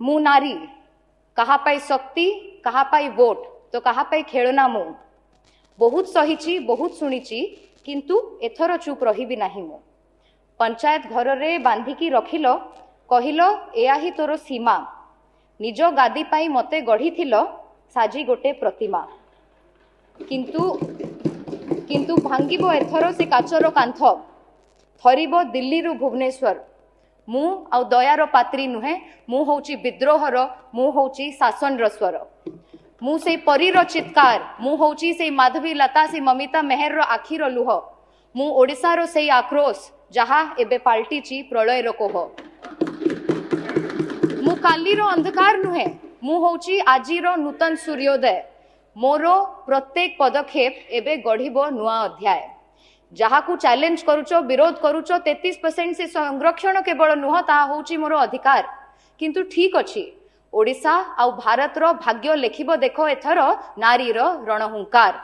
मु नारी कहा पाई शक्ति कहा पाई वोट तो कहा पाई खेलना मु बहुत सहीची बहुत शुणीची किंतु एथर चुप रही नाही मु पंचायत घर रे बांधिकी रखिल कहिल एया ही तोर सीमा निज गादी पाई मते गढ़ी थिल साजी गोटे प्रतिमा किंतु किंतु भांगिबो एथर से काचर कांथ थरिबो दिल्ली रु भुवनेश्वर मु आउ दयार पात्री नुहे मु होची विद्रोहर मु होची शासन र स्वर मु से परीर चित्कार मु होची से माधवी लता से ममिता मेहर रो आखिर लुह मु ओडिसा रो से आक्रोश जहा एबे पाल्टीची प्रलय रो कोह मु काली रो अंधकार नुहे मु होची आजी रो नूतन सूर्योदय मोरो प्रत्येक पदक्षेप एबे गढ़िबो नुआ अध्याय जहा को चैलेंज करूचो विरोध करूचो 33% से संरक्षण केवल नुह ता होची मोर अधिकार किंतु ठीक अछि ओडिशा आउ भारत रो भाग्य लेखिबो देखो एथर नारी रो रणहुंकार।